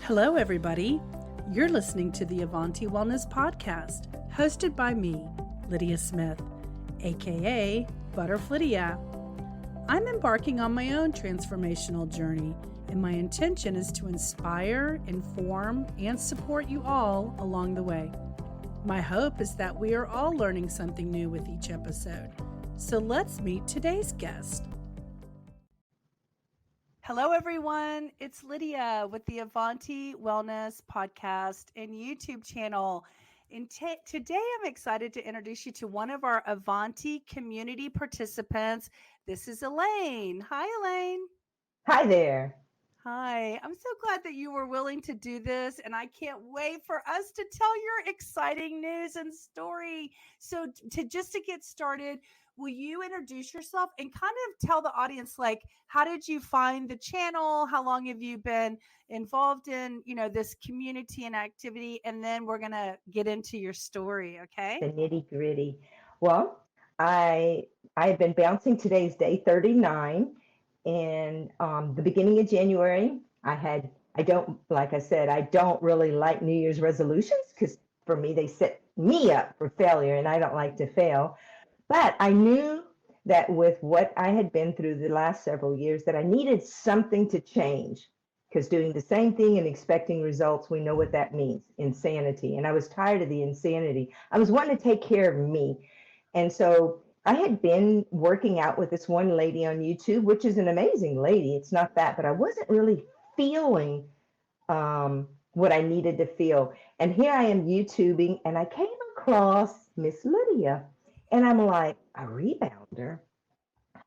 Hello, everybody. You're listening to the Avanti Wellness Podcast, hosted by me, Lydia Smith, aka Butterflydia. I'm embarking on my own transformational journey, and my intention is to inspire, inform, and support you all along the way. My hope is that we are all learning something new with each episode. So let's meet today's guest. Hello, everyone. It's Lydia with the Avanti Wellness Podcast and YouTube channel. And today, I'm excited to introduce you to one of our Avanti community participants. This is Elaine. Hi, Elaine. Hi there. Hi. I'm so glad that you were willing to do this, and I can't wait for us to tell your exciting news and story. So, to get started, will you introduce yourself and kind of tell the audience, like, how did you find the channel? How long have you been involved in, this community and activity? And then we're going to get into your story. Okay. The nitty gritty. Well, I've been bouncing. Today's day 39. And the beginning of January, I don't really like New Year's resolutions because for me, they set me up for failure and I don't like to fail. But I knew that with what I had been through the last several years, that I needed something to change, because doing the same thing and expecting results, we know what that means, insanity. And I was tired of the insanity. I was wanting to take care of me. And so I had been working out with this one lady on YouTube, which is an amazing lady. It's not that, but I wasn't really feeling what I needed to feel. And here I am YouTubing, and I came across Miss Lydia. And I'm like, a rebounder?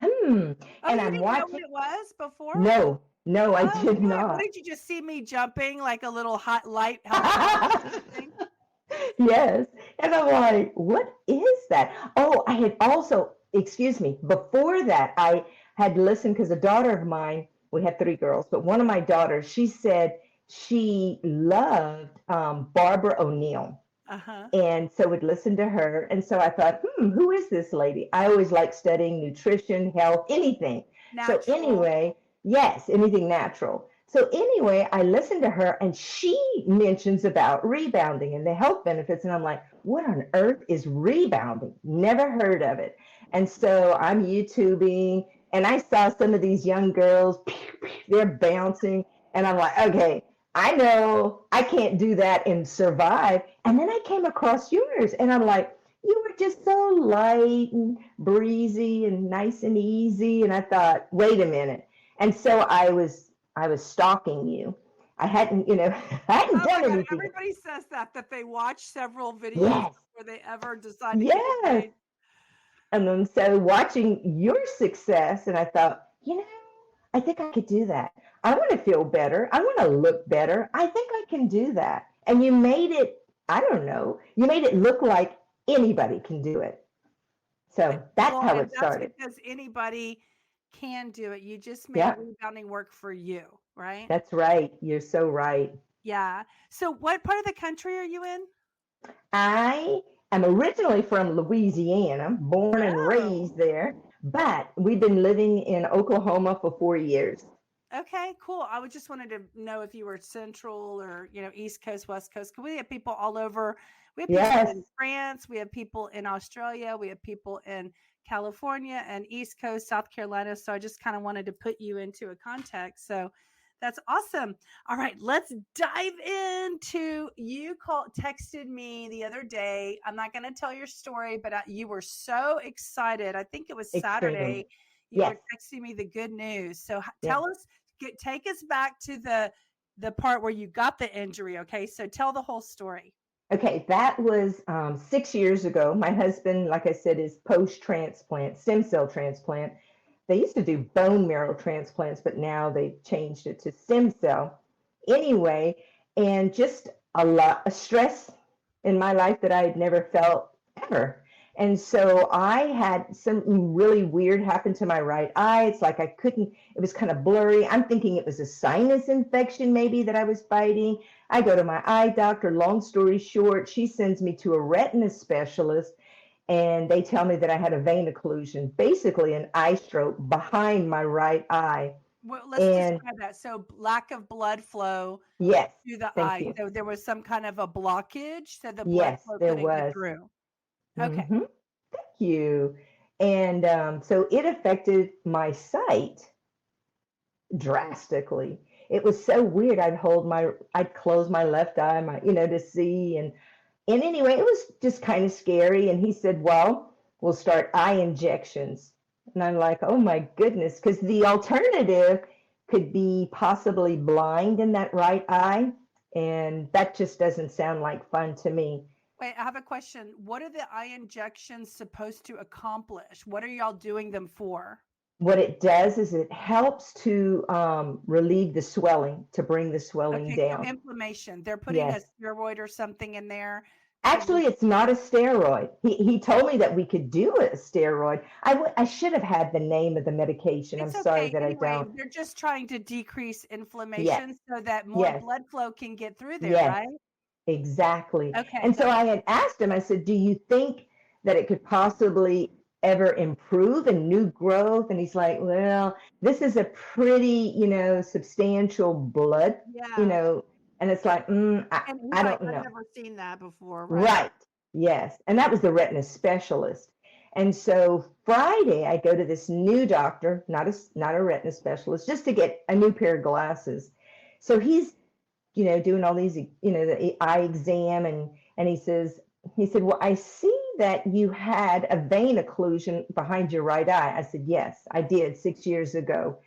Oh, and you I'm didn't watching. know what it was before? No, I did good. not. What did you just see me jumping like a little hot light? Yes. And I'm like, what is that? Oh, I had also, before that, I had listened because a daughter of mine, we had 3 girls, but one of my daughters, she said she loved Barbara O'Neill. Uh-huh. And so would listen to her. And so I thought, who is this lady? I always like studying nutrition, health, anything. Natural. So anyway, yes, anything natural. So anyway, I listened to her and she mentions about rebounding and the health benefits. And I'm like, what on earth is rebounding? Never heard of it. And so I'm YouTubing and I saw some of these young girls, they're bouncing. And I'm like, okay, I know I can't do that and survive. And then I came across yours and I'm like, you were just so light and breezy and nice and easy. And I thought, wait a minute. And so I was stalking you. I hadn't done anything. Everybody says that they watch several videos Yes. before they ever decide to Yes. get paid. And then so watching your success, and I thought, I think I could do that. I want to feel better. I want to look better. I think I can do that. And you made it, you made it look like anybody can do it. So that's how it started. Because anybody can do it. You just made rebounding work for you, right? That's right. You're so right. Yeah. So what part of the country are you in? I am originally from Louisiana, born and raised there, but we've been living in Oklahoma for 4 years. Okay, cool. I just wanted to know if you were central or, East Coast, West Coast. Because we have people all over. We have people in France. We have people in Australia. We have people in California and East Coast, South Carolina. So I just kind of wanted to put you into a context. So that's awesome. All right, let's dive into, you texted me the other day. I'm not going to tell your story, but you were so excited. I think it was Saturday. You were texting me the good news. So take us back to the part where you got the injury. Okay. So tell the whole story. Okay. That was 6 years ago. My husband, like I said, is post-transplant, stem cell transplant. They used to do bone marrow transplants, but now they've changed it to stem cell. Anyway, and just a lot of stress in my life that I had never felt ever. And so I had something really weird happen to my right eye. It's like it was kind of blurry. I'm thinking it was a sinus infection maybe that I was fighting. I go to my eye doctor. Long story short, she sends me to a retina specialist and they tell me that I had a vein occlusion, basically an eye stroke behind my right eye. Well, let's And describe that. So lack of blood flow yes, to the thank eye. you. So there was some kind of a blockage, so the blood Yes, flow there couldn't get was. through. Okay. Hmm. Thank you. And so it affected my sight drastically. It was so weird. I'd close my left eye, to see. And anyway, it was just kind of scary. And he said, well, we'll start eye injections. And I'm like, oh my goodness, because the alternative could be possibly blind in that right eye. And that just doesn't sound like fun to me. Wait, I have a question. What are the eye injections supposed to accomplish? What are y'all doing them for? What it does is it helps to relieve the swelling, to bring the swelling Okay, so down. inflammation. They're putting a Yes. steroid or something in there to Actually, it's not a steroid. He told me that we could do a steroid. I should have had the name of the medication. I'm It's sorry okay. that I Anyway, don't. they're just trying to decrease Yes, inflammation so that more yes, blood flow can get through there, yes, right? exactly. Okay, And so got it. I had asked him, I said, do you think that it could possibly ever improve in new growth? And he's like, well, this is a pretty, substantial blood, Yeah. and it's like, And he's I like, don't I've know. never seen that before, right? Right. Yes. And that was the retina specialist. And so Friday, I go to this new doctor, not a retina specialist, just to get a new pair of glasses. So he's, doing all these, the eye exam, and he said, well, I see that you had a vein occlusion behind your right eye. I said, yes, I did 6 years ago.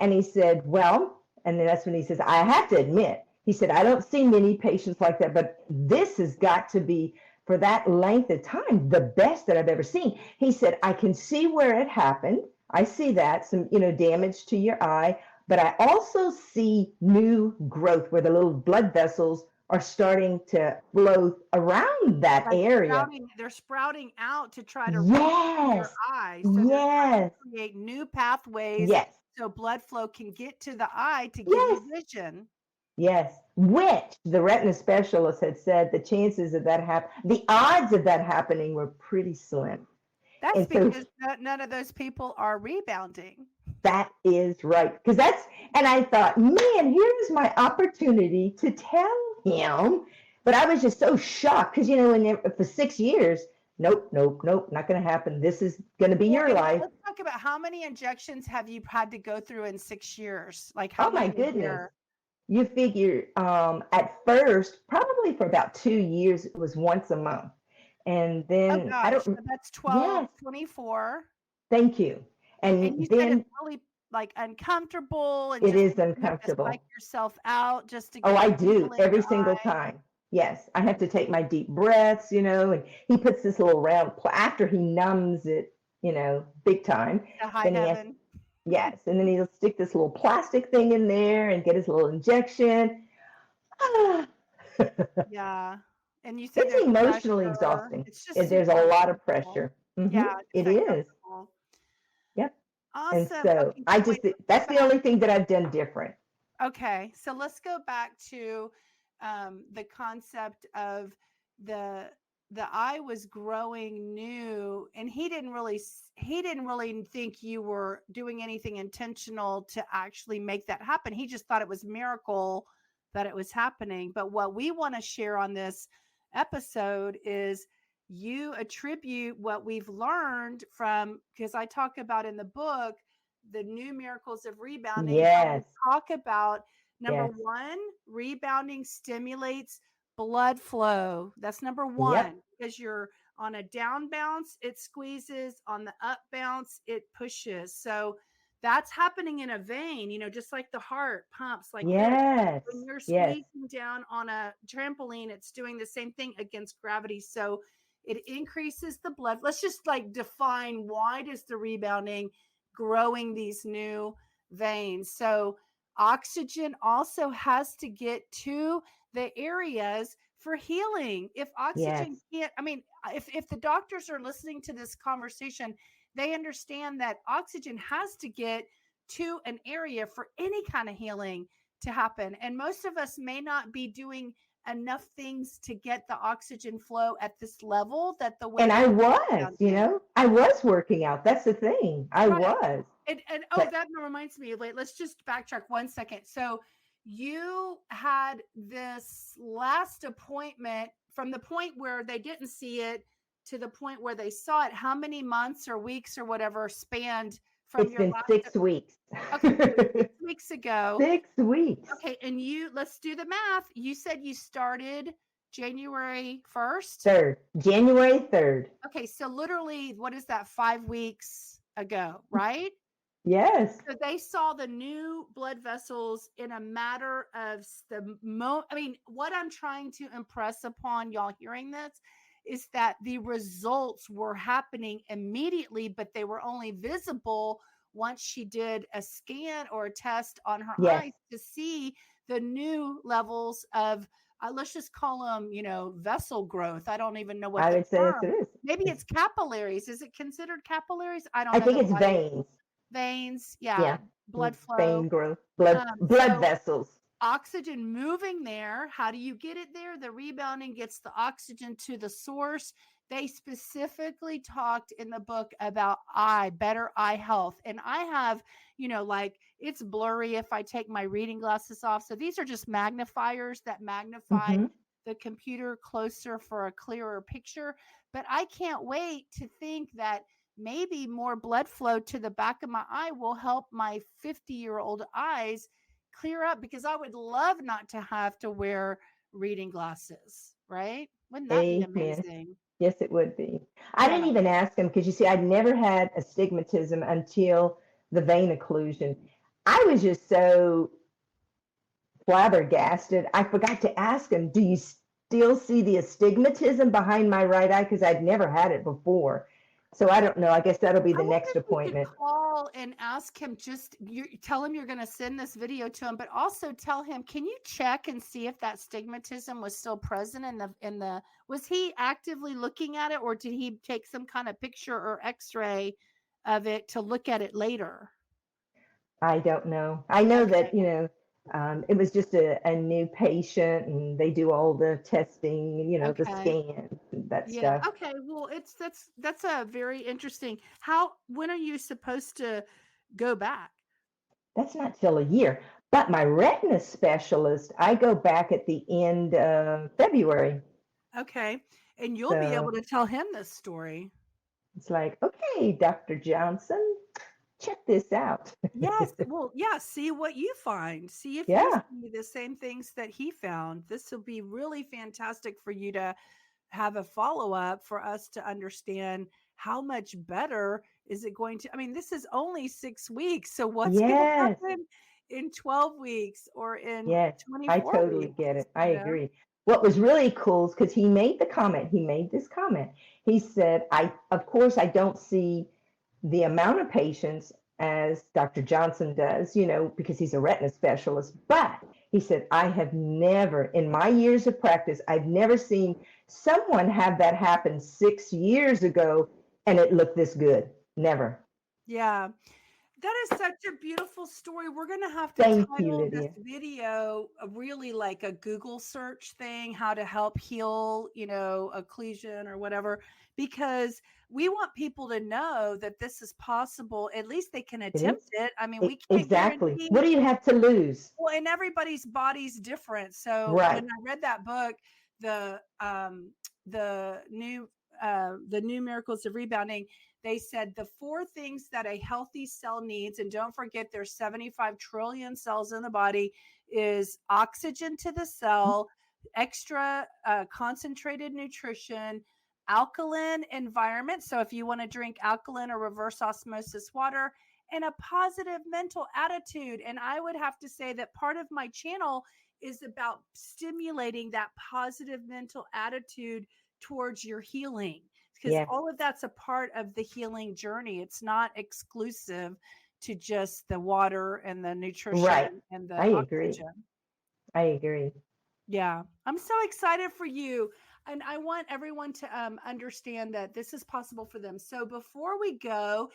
And he said, well, and then that's when he says, I have to admit, he said, I don't see many patients like that, but this has got to be, for that length of time, the best that I've ever seen. He said, I can see where it happened. I see that, some, damage to your eye, but I also see new growth where the little blood vessels are starting to flow around that Like area. they're sprouting out to try to reach your Yes, eye. So they're trying yes, to create new pathways yes, so blood flow can get to the eye to give yes. you vision. Yes, which the retina specialist had said the chances of that the odds of that happening were pretty slim. That's And so because none of those people are rebounding. that is right. And I thought, man, here's my opportunity to tell him. But I was just so shocked because, for 6 years, nope, nope, nope, not going to happen. This is going to be Well, your and life. let's talk about how many injections have you had to go through in 6 years? Like how Oh my many a goodness. year? You figure at first, probably for about 2 years, it was once a month. And Oh then I gosh, so don't, that's 12, yes, 24. thank you. And And you said it's then really like uncomfortable and it just is you have to psych uncomfortable. yourself out just to Oh, get I the do needle in every your single eye. time. Yes, I have to take my deep breaths, and he puts this little round, after he numbs it, big time. To high Then he has, heaven. yes, and then he'll stick this little plastic thing in there and get his little injection. Yeah. And you said It's there's emotionally pressure. exhausting. It's just There's a super lot of uncomfortable. pressure. Yeah, it's It is. uncomfortable. Yep. And Awesome. so Okay, so wait, let's go that's the back. only thing that I've done different. Okay, so let's go back to the concept of the the eye was growing new, and he didn't really think you were doing anything intentional to actually make that happen. He just thought it was a miracle that it was happening. But what we want to share on this episode is you attribute what we've learned from, because I talk about in the book the new miracles of rebounding, how we Yes. talk about number Yes. one, rebounding stimulates blood flow. That's number Yep. one, because you're on a down bounce, it squeezes, on the up bounce, it pushes. So that's happening in a vein, just like the heart pumps like this. Yes. When you're Yes. squeezing down on a trampoline, it's doing the same thing against gravity. So it increases the blood. Let's just like define, why does the rebounding growing these new veins? So oxygen also has to get to the areas for healing. If oxygen Yes. can't, if the doctors are listening to this conversation, they understand that oxygen has to get to an area for any kind of healing to happen. And most of us may not be doing enough things to get the oxygen flow at this level that the way And I that was, did. I was working out. That's the thing. I Right. was. And oh, But that reminds me. Wait, let's just backtrack 1 second. So you had this last appointment from the point where they didn't see it to the point where they saw it. How many months or weeks or whatever spanned from it's your been last? 6 weeks. Okay, so 6 weeks ago. 6 weeks. Okay, and let's do the math. You said you started January 1st. January 3rd. Okay, so literally, what is that, 5 weeks ago, right? Yes. So they saw the new blood vessels in a matter of I mean, what I'm trying to impress upon y'all hearing this is that the results were happening immediately, but they were only visible once she did a scan or a test on her Yes. eyes to see the new levels of, let's just call them, vessel growth. I don't even know what I the would say term. it is. Maybe it's capillaries. Is it considered capillaries? I don't I know think the it's body veins. veins, Yeah. blood flow. Vein growth, blood So vessels. oxygen moving there. How do you get it there? The rebounding gets the oxygen to the source. They specifically talked in the book about better eye health. And I have, like it's blurry if I take my reading glasses off. So these are just magnifiers that magnify Hmm. the computer closer for a clearer picture. But I can't wait to think that maybe more blood flow to the back of my eye will help my 50-year-old eyes clear up, because I would love not to have to wear reading glasses, right? Wouldn't that be Amen. amazing? Yes, it would be. I Yeah. didn't even ask him because you see, I'd never had astigmatism until the vein occlusion. I was just so flabbergasted. I forgot to ask him, do you still see the astigmatism behind my right eye? Because I'd never had it before. So I don't know. I guess that'll be I the wonder next if you could appointment. call and ask him, tell him you're going to send this video to him, but also tell him, can you check and see if that stigmatism was still present was he actively looking at it, or did he take some kind of picture or x-ray of it to look at it later? I don't know. I know Okay. that, it was just a new patient and they do all the testing, the Okay. scans and that Yeah. stuff. Okay. Well, that's a very interesting. When are you supposed to go back? That's not till a year. But my retina specialist, I go back at the end of February. Okay. And you'll be able So to tell him this story. it's like, okay, Dr. Johnson, check this out. Yes. Well, yeah. See what you find. See if you Yeah. see the same things that he found. This will be really fantastic for you to have a follow up, for us to understand how much better is it going to. I mean, this is only 6 weeks. So what's going to Yes. happen in 12 weeks or in Yes, I 24 totally weeks? get it. I You know? agree. What was really cool is because he made this comment. He said, of course, I don't see the amount of patients as Dr. Johnson does, because he's a retina specialist. But he said, I have never, in my years of practice, I've never seen someone have that happen 6 years ago and it looked this good. Never. Yeah. That is such a beautiful story. We're going to have to Thank you, title this Lydia. video really like a Google search thing, how to help heal, occlusion or whatever, because we want people to know that this is possible. At least they can It attempt is. it. I mean, we can't Exactly. guarantee. What do you have to lose? Well, and everybody's body's different. So Right. when I read that book, the the new miracles of rebounding, they said the 4 things that a healthy cell needs, and don't forget there's 75 trillion cells in the body, is oxygen to the cell, extra concentrated nutrition, alkaline environment. So if you want to drink alkaline or reverse osmosis water, and a positive mental attitude. And I would have to say that part of my channel is about stimulating that positive mental attitude towards your healing, because Yes. all of that's a part of the healing journey. It's not exclusive to just the water and the Right. nutrition and the I agree. oxygen. I agree. Yeah, I'm so excited for you. And I want everyone to understand that this is possible for them. So before we go,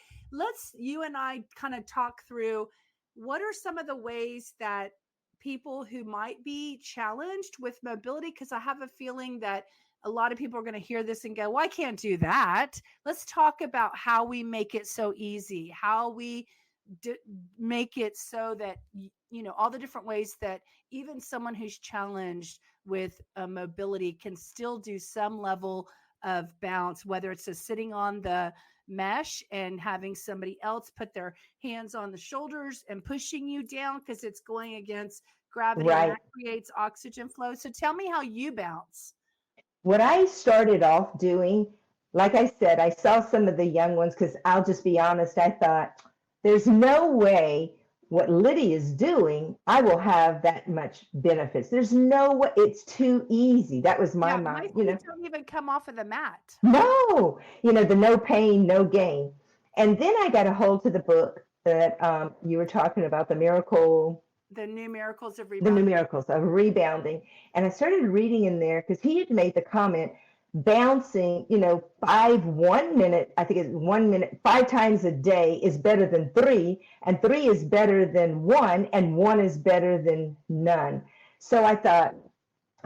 you and I kind of talk through what are some of the ways that people who might be challenged with mobility, because I have a feeling that a lot of people are going to hear this and go, well, I can't do that. Let's talk about how we make it so easy, how we make it so that, all the different ways that even someone who's challenged with mobility can still do some level of bounce, whether it's just sitting on the mesh and having somebody else put their hands on the shoulders and pushing you down because it's going against gravity, and Right. that creates oxygen flow. So tell me how you bounce. What I started off doing, like I said, I saw some of the young ones because I'll just be honest, I thought, there's no way what Lydia is doing, I will have that much benefits. There's no way, it's too easy. That was my Yeah, my mind, feet don't even come off of the mat. No, the no pain, no gain. And then I got a hold to the book that you were talking about, The New Miracles of the New Rebounding. Miracles of Rebounding. And I started reading in there because he had made the comment, bouncing, 1 minute, I think it's 1 minute, 5 times a day is better than 3, and 3 is better than 1, and 1 is better than none. So I thought,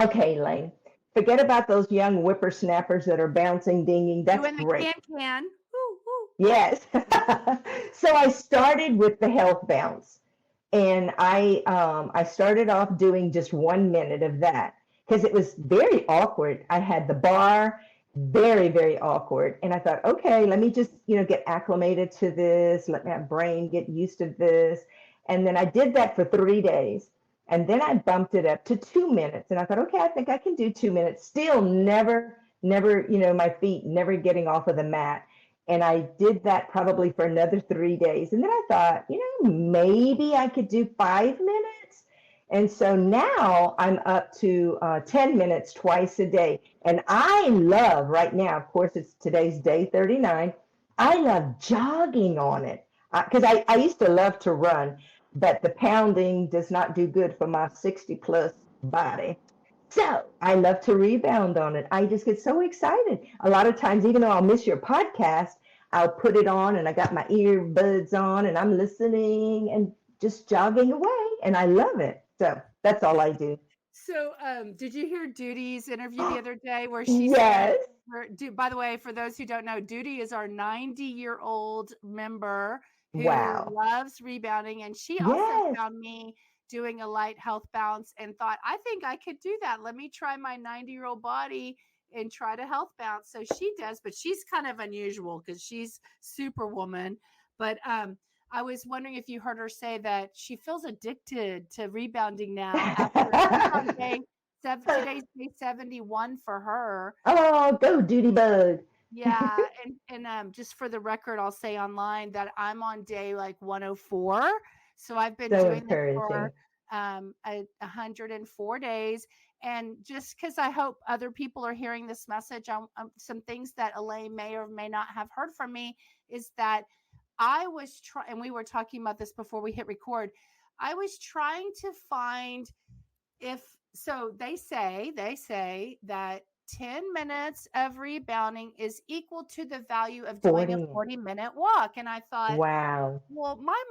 okay, Elaine, forget about those young whippersnappers that are bouncing, dinging. That's Doing the great. can. Woo, woo. Yes. So I started with the health bounce, and I started off doing just 1 minute of that because it was very awkward. I had the bar, very, very awkward, and I thought, okay, let me just get acclimated to this. Let my brain get used to this, and then I did that for 3 days. And then I bumped it up to 2 minutes. And I thought, okay, I think I can do 2 minutes. Still never, my feet never getting off of the mat. And I did that probably for another 3 days. And then I thought, maybe I could do 5 minutes. And so now I'm up to 10 minutes twice a day. And I love right now, of course, it's today's day 39. I love jogging on it because I used to love to run, but the pounding does not do good for my 60 plus body. So I love to rebound on it. I just get so excited. A lot of times, even though I'll miss your podcast, I'll put it on and I got my earbuds on and I'm listening and just jogging away. And I love it. So that's all I do. So, did you hear Duty's interview the other day where she said, Yes. by the way, for those who don't know, Duty is our 90-year-old member who Wow. loves rebounding. And she also Yes. found me doing a light health bounce and thought, I think I could do that. Let me try my 90-year-old body and try to health bounce. So she does, but she's kind of unusual because she's superwoman. But I was wondering if you heard her say that she feels addicted to rebounding now after she's on today's day 71 for her. Oh, go Duty Bug. Yeah, and just for the record, I'll say online that I'm on day like 104. So I've been So doing this encouraging. for 104 days. And just because I hope other people are hearing this message, some things that Elaine may or may not have heard from me is that I was trying, and we were talking about this before we hit record. I was trying to find they say that 10 minutes of rebounding is equal to the value of doing a 40 minutes. 40-minute walk. And I thought, Wow. well, my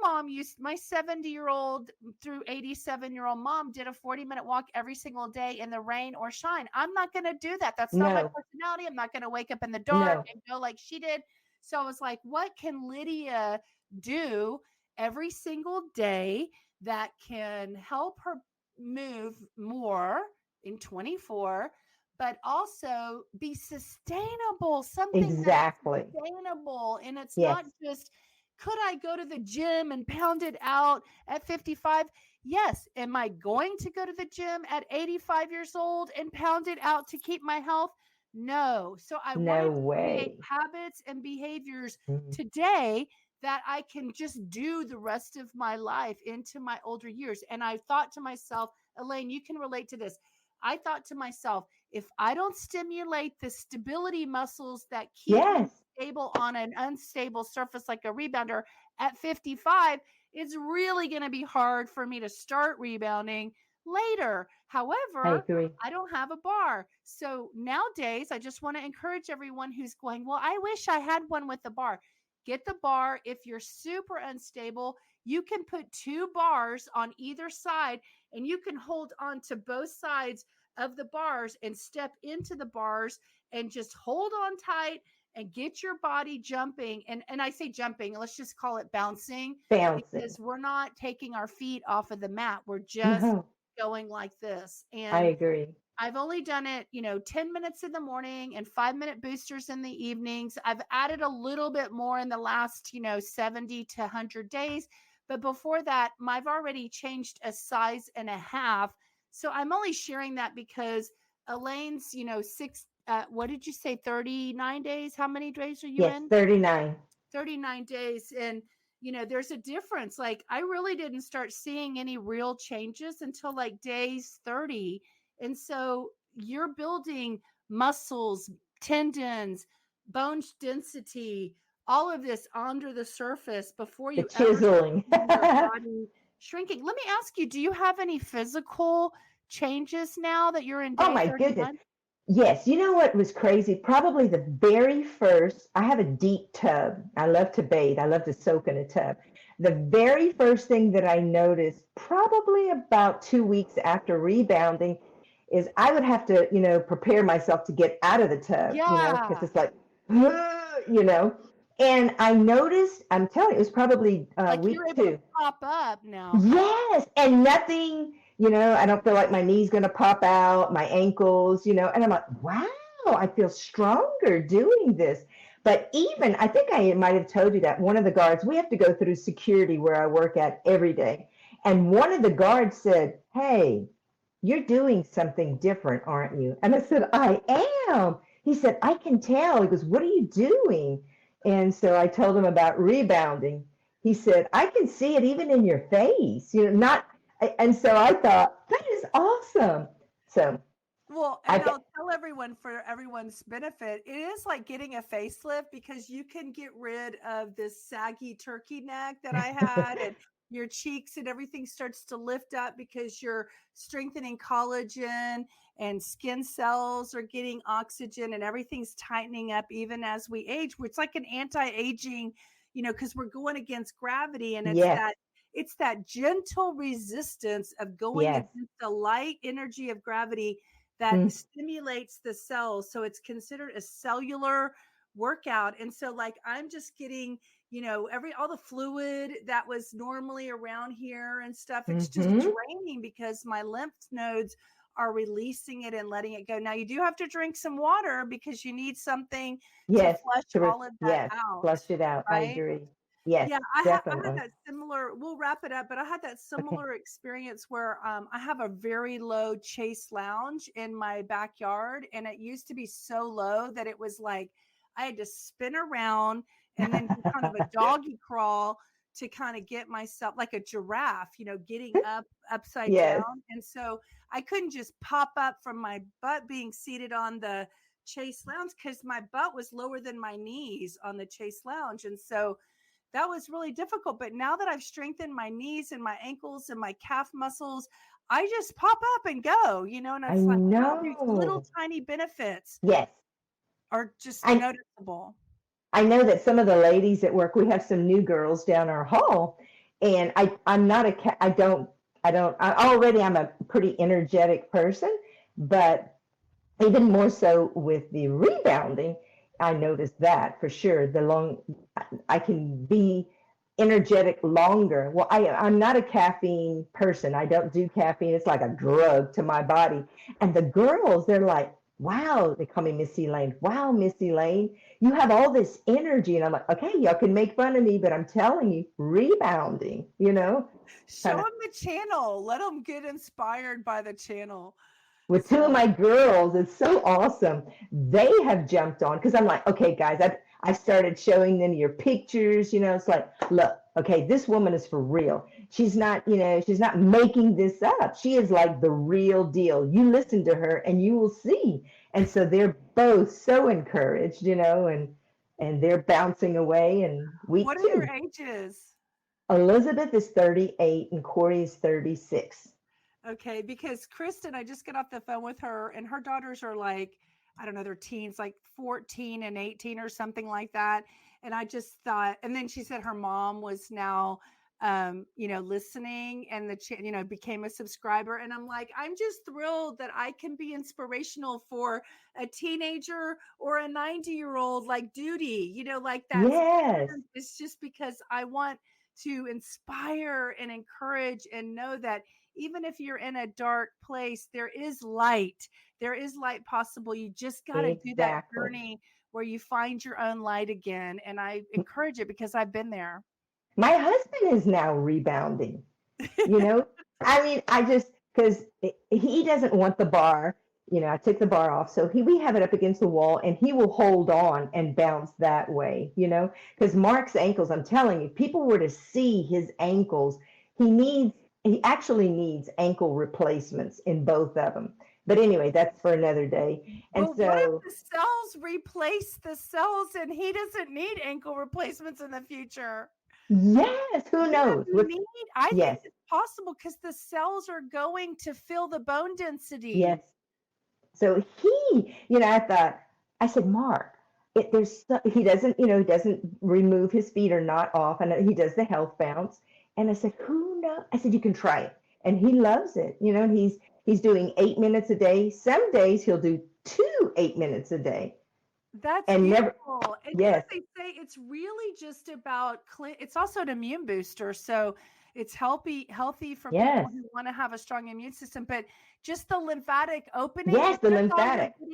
70-year-old through 87-year-old mom did a 40-minute walk every single day in the rain or shine. I'm not going to do that. That's not my No, personality. I'm not going to wake up in the dark no. and go like she did. So I was like, what can Lydia do every single day that can help her move more in 24, but also be sustainable, something that's Exactly. sustainable. And it's Yes. not just, could I go to the gym and pound it out at 55? Yes. Am I going to go to the gym at 85 years old and pound it out to keep my health? No. So I No wanted to create way. habits and behaviors Mhm. today that I can just do the rest of my life into my older years. And I thought to myself, Elaine, you can relate to this. I thought to myself, if I don't stimulate the stability muscles that keep me Yes. stable on an unstable surface like a rebounder at 55, it's really going to be hard for me to start rebounding later. I However, agree. I don't have a bar. So nowadays, I just want to encourage everyone who's going, well, I wish I had one with a bar. Get the bar. If you're super unstable, you can put 2 bars on either side and you can hold on to both sides of the bars and step into the bars and just hold on tight and get your body jumping. And I say jumping, let's just call it bouncing, Bouncing. because we're not taking our feet off of the mat. We're just No, going like this. I And agree. I've only done it, 10 minutes in the morning and 5-minute boosters in the evenings. I've added a little bit more in the last, 70 to 100 days. But before that, I've already changed a size and a half. So I'm only sharing that because Elaine's, what did you say, 39 days? How many days are you Yes, in? 39. 39 days. And, there's a difference. Like, I really didn't start seeing any real changes until like days 30. And so you're building muscles, tendons, bone density, all of this under the surface before The you ever start chiseling. seeing your body shrinking. Let me ask you, do you have any physical changes now that you're in Oh day my goodness. 31? Yes, you know what was crazy? Probably the very first, I have a deep tub. I love to bathe. I love to soak in a tub. The very first thing that I noticed, probably about 2 weeks after rebounding, is I would have to, prepare myself to get out of the tub, because Yeah. it's like, you know. And I noticed, I'm telling you, it was probably Like week you're able to two. pop up now. Yes, and nothing, I don't feel like my knee's going to pop out, my ankles, and I'm like, wow, I feel stronger doing this. But even, I think I might have told you that one of the guards, we have to go through security where I work at every day. And one of the guards said, hey, you're doing something different, aren't you? And I said, I am. He said, I can tell. He goes, what are you doing? And so I told him about rebounding. He said, I can see it even in your face, not. And so I thought, that is awesome. So Well, I and got, I'll tell everyone, for everyone's benefit, it is like getting a facelift, because you can get rid of this saggy turkey neck that I had, and your cheeks and everything starts to lift up because you're strengthening collagen, and skin cells are getting oxygen, and everything's tightening up even as we age. It's like an anti-aging, because we're going against gravity, and yes, it's that gentle resistance of going yes. against the light energy of gravity that Mm, stimulates the cells. So it's considered a cellular workout. And so, like, I'm just getting, all the fluid that was normally around here and stuff, it's just mm-hmm. draining because my lymph nodes are releasing it and letting it go. Now, you do have to drink some water because you need something to Yes, flush all of that yes, out, flush it out. I right? agree. Yes, Yeah, I had definitely. that similar, we'll wrap it up, but I had that Okay. similar experience where I have a very low chase lounge in my backyard, and it used to be so low that it was like I had to spin around and then do kind of a doggy crawl to kind of get myself like a giraffe, getting up upside Yes. down. And so I couldn't just pop up from my butt being seated on the chase lounge because my butt was lower than my knees on the chase lounge. And so that was really difficult. But now that I've strengthened my knees and my ankles and my calf muscles, I just pop up and go, and I it's like, wow, these little know. tiny benefits Yes. are just I noticeable. I know that some of the ladies at work, we have some new girls down our hall, and I'm not I'm a pretty energetic person, but even more so with the rebounding, I noticed that for sure. I can be energetic longer. Well, I'm not a caffeine person. I don't do caffeine. It's like a drug to my body. And the girls, they're like, wow, they call me Miss Elaine. Wow, Miss Elaine, you have all this energy. And I'm like, okay, y'all can make fun of me, but I'm telling you, rebounding, Show kind of them the channel. Let them get inspired by the channel. with two of So, my girls. It's so awesome. They have jumped on because I'm like, okay, guys, I started showing them your pictures. It's like, look, okay, this woman is for real. She's not making this up. She is like the real deal. You listen to her and you will see. And so they're both so encouraged, and they're bouncing away in week what are their two. ages? Elizabeth is 38 and Corey is 36. Okay, because Kristen, I just got off the phone with her, and her daughters are like, I don't know, they're teens, like 14 and 18 or something like that. And I just thought, and then she said her mom was now listening, and became a subscriber. And I'm like, I'm just thrilled that I can be inspirational for a teenager or a 90-year-old, like Duty, like that. Yes, It's just because I want to inspire and encourage and know that even if you're in a dark place, there is light. There is light possible. You just got to do that exactly. journey where you find your own light again. And I encourage it because I've been there. My husband is now rebounding. I mean, because he doesn't want the bar. I took the bar off, so we have it up against the wall, and he will hold on and bounce that way. Because Mark's ankles, I'm telling you, people were to see his ankles. He actually needs ankle replacements in both of them. But anyway, that's for another day. And what if the cells replace the cells and he doesn't need ankle replacements in the future? Yes, who knows? I think it's possible because the cells are going to fill the bone density. Yes. So I said, Mark, he doesn't remove his feet or not off, and he does the health bounce. And I said, who knows? I said, you can try it. And he loves it, and he's doing 8 minutes a day. Some days he'll do 8 minutes a day. That's beautiful. Yes. They say it's really just about it's also an immune booster. So it's healthy for people who want to have a strong immune system, but just the lymphatic opening. Yes, the lymphatic. If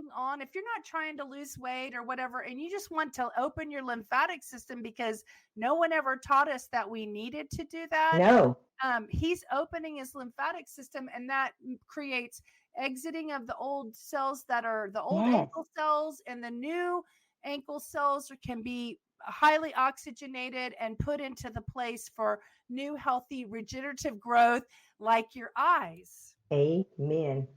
you're not trying to lose weight or whatever, and you just want to open your lymphatic system because no one ever taught us that we needed to do that. No. He's opening his lymphatic system, and that creates exiting of the old cells that are the old ankle cells, and the new ankle cells can be highly oxygenated and put into the place for new healthy regenerative growth, like your eyes. Amen.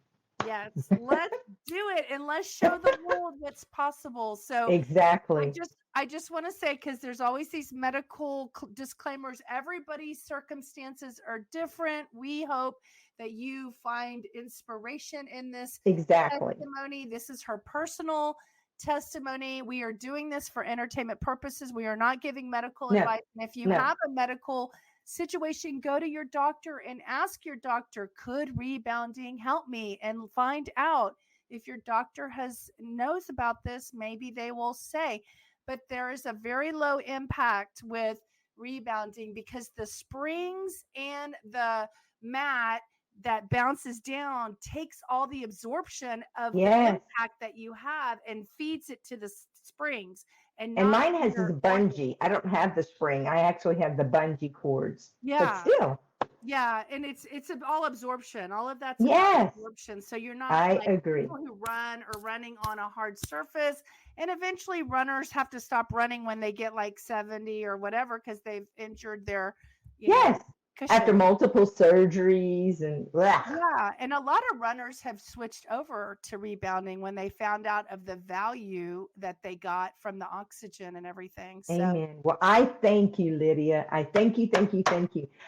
Yes, let's do it, and let's show the world what's possible. So exactly. I just want to say, because there's always these medical disclaimers, everybody's circumstances are different. We hope that you find inspiration in this testimony. This is her personal testimony. We are doing this for entertainment purposes. We are not giving medical advice. And if you have a medical situation, go to your doctor and ask your doctor, could rebounding help me? And find out if your doctor knows about this. Maybe they will say. But there is a very low impact with rebounding because the springs and the mat that bounces down takes all the absorption of the impact that you have and feeds it to the springs. And mine has this bungee. I don't have the spring. I actually have the bungee cords. Yeah. But still. Yeah, and it's all absorption. All of that's absorption. So you're not I agree. People who run or running on a hard surface, and eventually runners have to stop running when they get like 70 or whatever because they've injured their cushion. After multiple surgeries and yeah, and a lot of runners have switched over to rebounding when they found out of the value that they got from the oxygen and everything. So. Amen. Well, I thank you, Lydia. I thank you.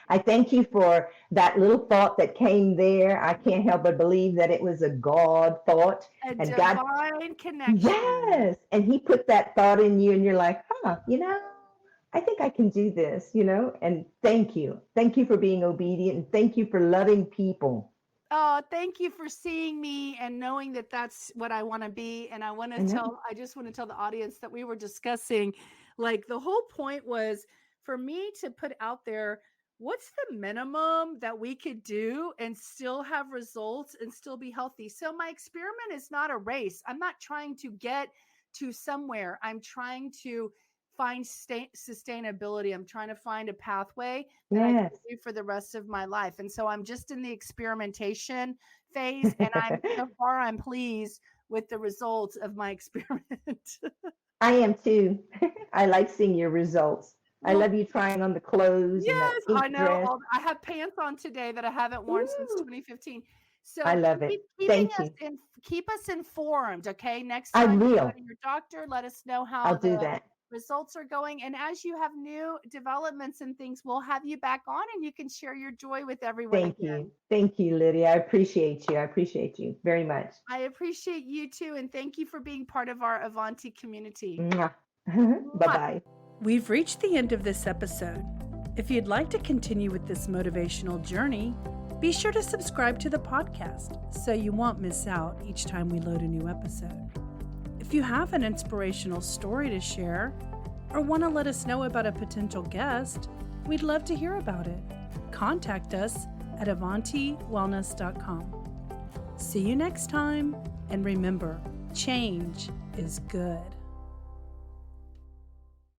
I thank you for that little thought that came there. I can't help but believe that it was a God thought. A divine connection. Yes. And he put that thought in you and you're like, I think I can do this, and thank you. Thank you for being obedient, and thank you for loving people. Oh, thank you for seeing me and knowing that that's what I want to be. And I just want to tell the audience that we were discussing, like the whole point was for me to put out there, what's the minimum that we could do and still have results and still be healthy? So my experiment is not a race. I'm not trying to get to somewhere. I'm trying to find sustainability. I'm trying to find a pathway that I can do for the rest of my life. And so I'm just in the experimentation phase, and so far I'm pleased with the results of my experiment. I am too. I like seeing your results. I love you trying on the clothes. Yes, and that I know. dress. I have pants on today that I haven't worn since 2015. So I love it. Thank you. Keep us informed, okay? Next time I will. you go to your doctor, let us know how I'll do that. Results are going. And as you have new developments and things, we'll have you back on and you can share your joy with everyone. Thank you, Lydia. I appreciate you very much. I appreciate you too. And thank you for being part of our Avanti community. Bye-bye. We've reached the end of this episode. If you'd like to continue with this motivational journey, be sure to subscribe to the podcast so you won't miss out each time we load a new episode. If you have an inspirational story to share or want to let us know about a potential guest, we'd love to hear about it. Contact us at avantiwellness.com. See you next time, and remember, change is good.